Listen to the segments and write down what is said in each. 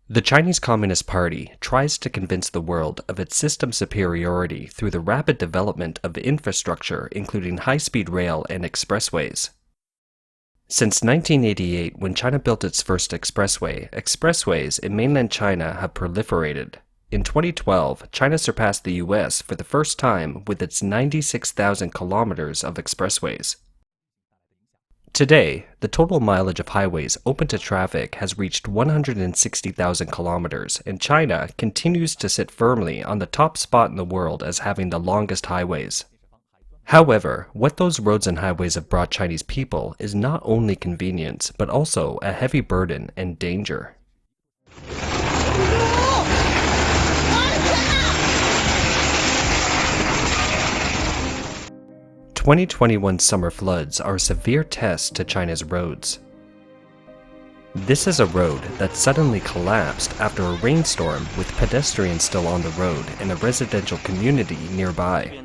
The Chinese Communist Party tries to convince the world of its system superiority through the rapid development of infrastructure, including high-speed rail and expressways. Since 1988, when China built its first expressway, expressways in mainland China have proliferated. In 2012, China surpassed the US for the first time with its 96,000 kilometers of expressways. Today, the total mileage of highways open to traffic has reached 160,000 kilometers, and China continues to sit firmly on the top spot in the world as having the longest highways. However, what those roads and highways have brought Chinese people is not only convenience, but also a heavy burden and danger. 2021 summer floods are a severe test to China's roads. This is a road that suddenly collapsed after a rainstorm with pedestrians still on the road in a residential community nearby.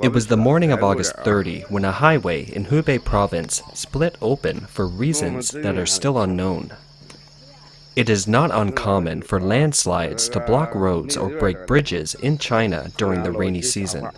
It was the morning of August 30 when a highway in Hubei province split open for reasons that are still unknown. It is not uncommon for landslides to block roads or break bridges in China during the rainy season.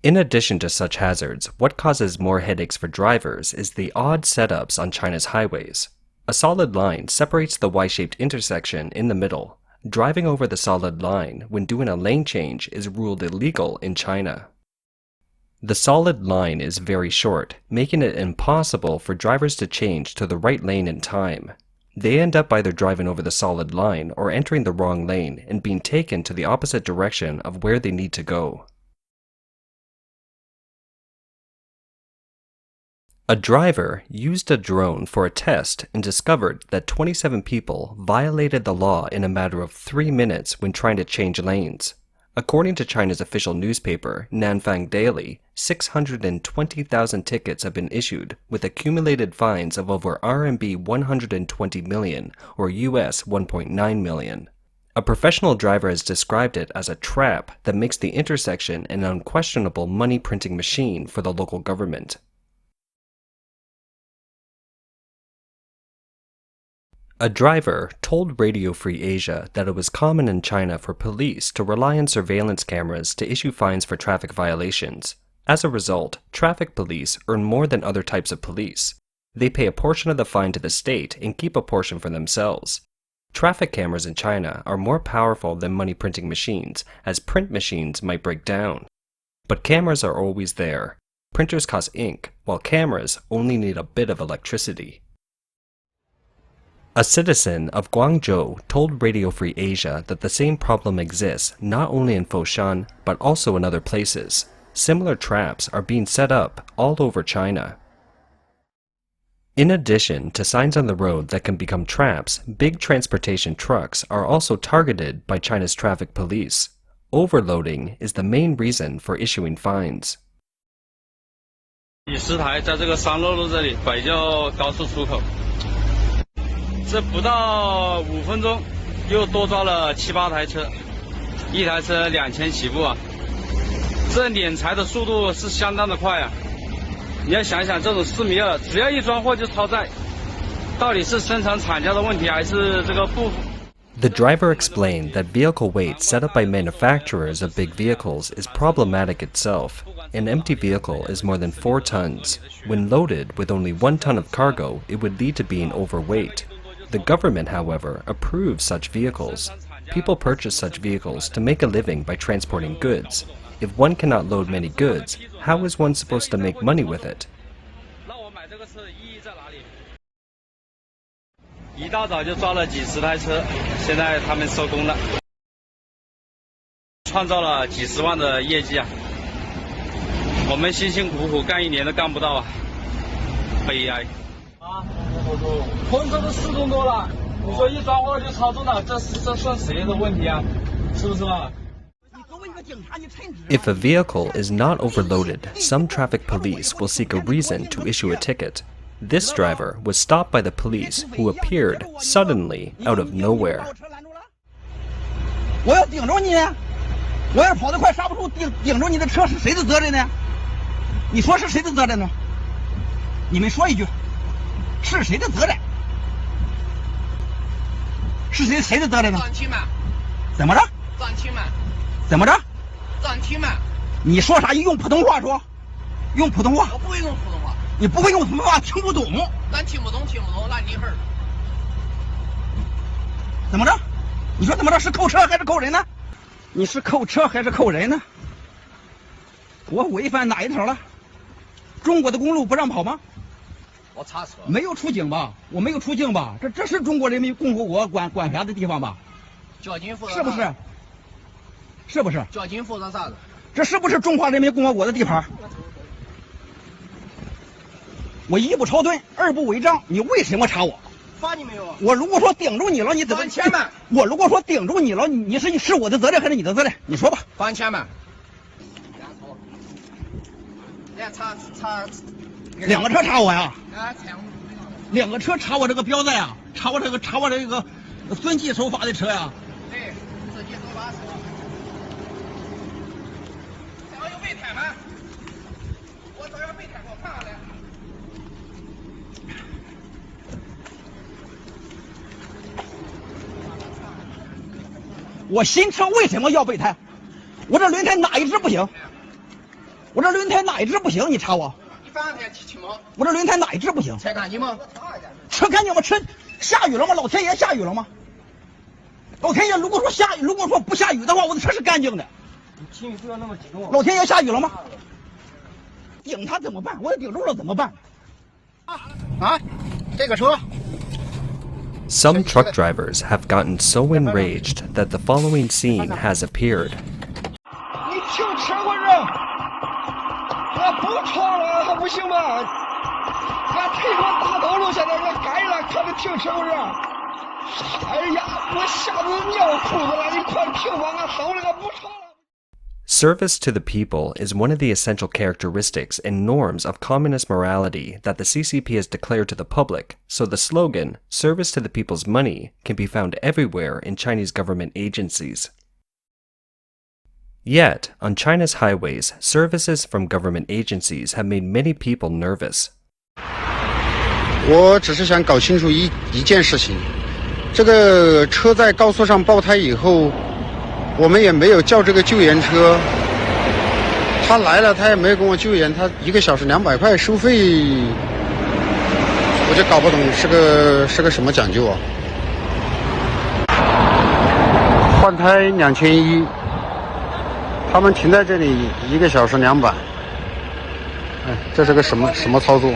In addition to such hazards, what causes more headaches for drivers is the odd setups on China's highways. A solid line separates the Y-shaped intersection in the middle. Driving over the solid line when doing a lane change is ruled illegal in China. The solid line is very short, making it impossible for drivers to change to the right lane in time. They end up either driving over the solid line or entering the wrong lane and being taken to the opposite direction of where they need to go. A driver used a drone for a test and discovered that 27 people violated the law in a matter of 3 minutes when trying to change lanes. According to China's official newspaper, Nanfang Daily, 620,000 tickets have been issued with accumulated fines of over RMB 120 million or US 1.9 million. A professional driver has described it as a trap that makes the intersection an unquestionable money-printing machine for the local government. A driver told Radio Free Asia that it was common in China for police to rely on surveillance cameras to issue fines for traffic violations. As a result, traffic police earn more than other types of police. They pay a portion of the fine to the state and keep a portion for themselves. Traffic cameras in China are more powerful than money printing machines, as print machines might break down. But cameras are always there. Printers cost ink, while cameras only need a bit of electricity. A citizen of Guangzhou told Radio Free Asia that the same problem exists not only in Foshan, but also in other places. Similar traps are being set up all over China. In addition to signs on the road that can become traps, big transportation trucks are also targeted by China's traffic police. Overloading is the main reason for issuing fines. 第10台在这个商洛路这里北窖高速出口，这不到5分钟又多抓了7、8台车，一台车2000起步啊！这敛财的速度是相当的快啊！你要想想，这种4米2，只要一装货就超载，到底是生产厂家的问题，还是这个部？ The driver explained that vehicle weight set up by manufacturers of big vehicles is problematic itself. An empty vehicle is more than 4 tons. When loaded with only 1 ton of cargo, it would lead to being overweight. The government, however, approves such vehicles. People purchase such vehicles to make a living by transporting goods. If one cannot load many goods, how is one supposed to make money with it? 一大早就抓了几10台车，现在他们收工了，创造了几10万的业绩啊！我们辛辛苦苦干1年都干不到啊，悲哀！啊，空车都4吨多了，你说一装货就超重了，这算谁的问题啊？是不是嘛？ If a vehicle is not overloaded, some traffic police will seek a reason to issue a ticket. This driver was stopped by the police, who appeared suddenly out of nowhere. 我要顶着你，我要跑得快刹不住，顶着你的车是谁的责任呢？你说是谁的责任呢？你们说一句，是谁的责任？是谁的责任呢？暂停嘛？怎么着？暂停嘛？怎么着？暂停嘛？你说啥？用普通话说，用普通话。我不会用普通话。 你不会用普通话，听不懂。咱听不懂，那你会儿。怎么着？你说怎么着？是扣车还是扣人呢？你是扣车还是扣人呢？我违反哪一条了？中国的公路不让跑吗？我查车。没有出境吧？我没有出境吧？这是中国人民共和国管辖的地方吧？交警负责。是不是？是不是？交警负责啥子？这是不是中华人民共和国的地盘？ 我1不超吨，2不违章，你为什么查我？罚你没有啊？我如果说顶住你了，你怎么？钱吗？我如果说顶住你了，你是我的责任还是你的责任？你说吧。罚钱吗？查2个车查我呀？2个车查我这个标载呀？查我这个遵纪守法的车呀？对，遵纪守法车。这有备胎吗？我这有备胎，给我看看来。 我新车为什么要备胎？我这轮胎哪一只不行？我这轮胎哪一只不行？你查我。你反正骑吗？我这轮胎哪一只不行？车干净吗？车干净吗？车下雨了吗？老天爷下雨了吗？老天爷如果说不下雨的话，我的车是干净的。你情绪不要那么激动。老天爷下雨了吗？顶他怎么办？我要顶住了怎么办？啊，这个车。 Some truck drivers have gotten so enraged that the following scene has appeared. 你停车我这，俺不闯了还不行吗？俺腿给我打到了，现在俺该了，可得停车我这。哎呀，我吓得尿裤子了，你快停吧，俺走了，俺不闯了。 Service to the people is one of the essential characteristics and norms of communist morality that the CCP has declared to the public, so the slogan, service to the people's money, can be found everywhere in Chinese government agencies. Yet, on China's highways, services from government agencies have made many people nervous. 我只是想搞清楚一件事情，这个车在高速上爆胎以后。 我们也没有叫这个救援车，他来了，他也没有跟我救援，他1个小时200块收费，我就搞不懂是个什么讲究啊？换胎2100，他们停在这里1个小时200，哎，这是个什么操作？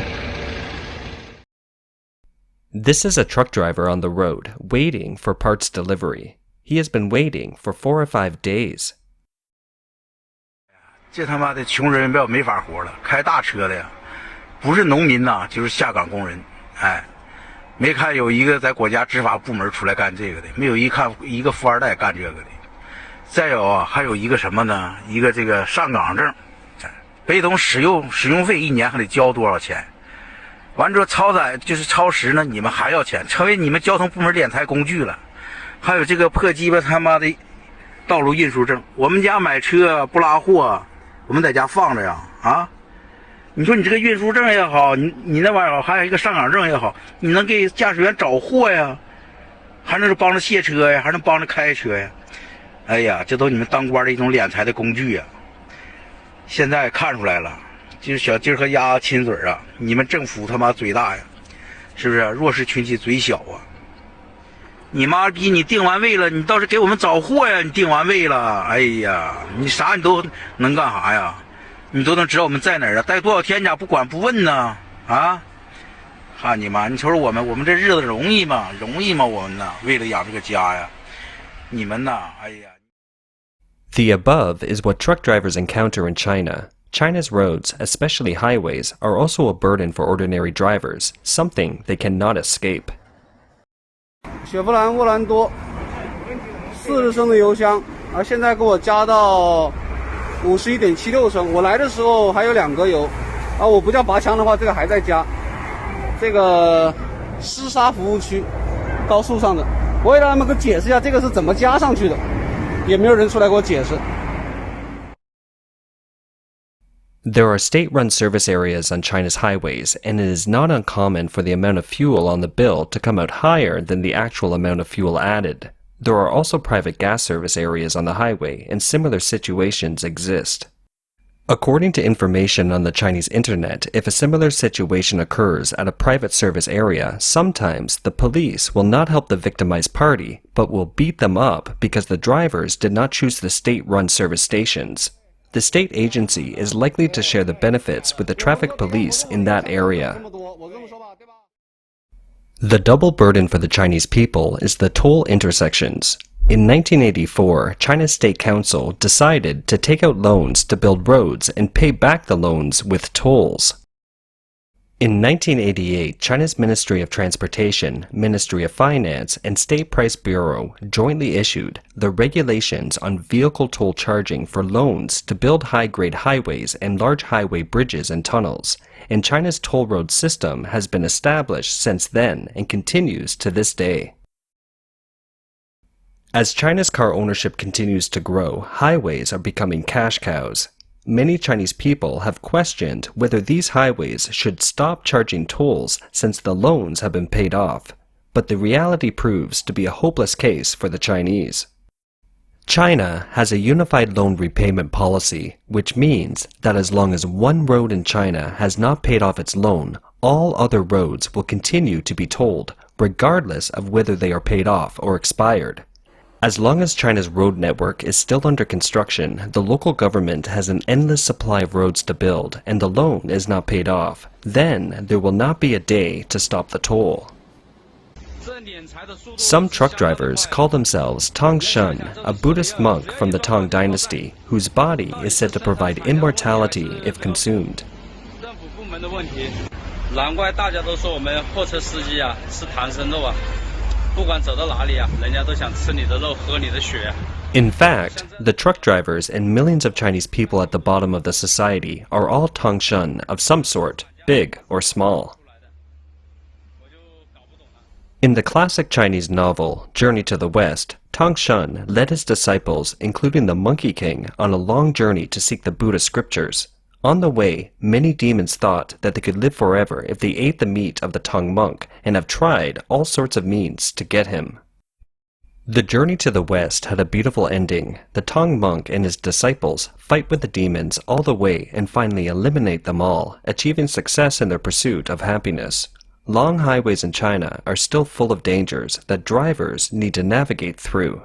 This is a truck driver on the road, waiting for parts delivery. He has been waiting for 4 or 5 days. 这他妈的穷人要没法活了，开大车的呀，不是农民呐，就是下岗工人。哎，没看有一个在国家执法部门出来干这个的，没有一个富二代干这个的。再有啊，还有一个什么呢？一个这个上岗证，被动使用费1年还得交多少钱？完之后超载就是超时呢，你们还要钱，成为你们交通部门敛财工具了。还有这个破鸡巴他妈的道路运输证，我们家买车不拉货。我们在家放着呀，啊！你说你这个运输证也好，你那玩意儿还有一个上岗证也好，你能给驾驶员找货呀，还能是帮着卸车呀，还能帮着开车呀？哎呀，这都你们当官的一种敛财的工具呀！现在看出来了，就是小鸡和鸭亲嘴啊！你们政府他妈嘴大呀，是不是？弱势群体嘴小啊！你妈逼你定完位了，你倒是给我们找货呀！你定完位了，哎呀，你啥你都能干啥呀？你都能知道我们在哪儿啊？待多少天家不管不问呢？啊！看你妈，你瞅瞅我们这日子容易吗？容易吗？我们呢，为了养这个家呀，你们呐，哎呀。The above is what truck drivers encounter in China. China's roads, especially highways, are also a burden for ordinary drivers, something they cannot escape. 雪佛兰沃兰多40升的油箱，现在给我加到51.76升。我来的时候还有2格油，我不叫拔枪的话，这个还在加。这个湿砂服务区，高速上的，我给他们给解释一下这个是怎么加上去的，也没有人出来给我解释。There are state-run service areas on China's highways, and it is not uncommon for the amount of fuel on the bill to come out higher than the actual amount of fuel added. There are also private gas service areas on the highway, and similar situations exist. According to information on the Chinese internet, if a similar situation occurs at a private service area, sometimes the police will not help the victimized party, but will beat them up because the drivers did not choose the state-run service stations. The state agency is likely to share the benefits with the traffic police in that area. The double burden for the Chinese people is the toll intersections. In 1984, China's State Council decided to take out loans to build roads and pay back the loans with tolls. In 1988, China's Ministry of Transportation, Ministry of Finance, and State Price Bureau jointly issued the Regulations on Vehicle Toll Charging for Loans to Build High-Grade Highways and Large Highway Bridges and Tunnels, and China's toll road system has been established since then and continues to this day. As China's car ownership continues to grow, highways are becoming cash cows. Many Chinese people have questioned whether these highways should stop charging tolls since the loans have been paid off, but the reality proves to be a hopeless case for the Chinese. China has a unified loan repayment policy, which means that as long as one road in China has not paid off its loan, all other roads will continue to be tolled, regardless of whether they are paid off or expired. As long as China's road network is still under construction, the local government has an endless supply of roads to build, and the loan is not paid off. Then there will not be a day to stop the toll. Some truck drivers call themselves Tang Shun, a Buddhist monk from the Tang dynasty, whose body is said to provide immortality if consumed. 难怪大家都说我们货车司机啊吃唐僧肉啊。 不管走到哪里啊，人家都想吃你的肉，喝你的血。 In fact, the truck drivers and millions of Chinese people at the bottom of the society are all Tangshan of some sort, big or small. In the classic Chinese novel, Journey to the West, Tangshan led his disciples, including the Monkey King, on a long journey to seek the Buddha scriptures. On the way, many demons thought that they could live forever if they ate the meat of the Tang monk, and have tried all sorts of means to get him. The journey to the west had a beautiful ending. The Tang monk and his disciples fight with the demons all the way and finally eliminate them all, achieving success in their pursuit of happiness. Long highways in China are still full of dangers that drivers need to navigate through.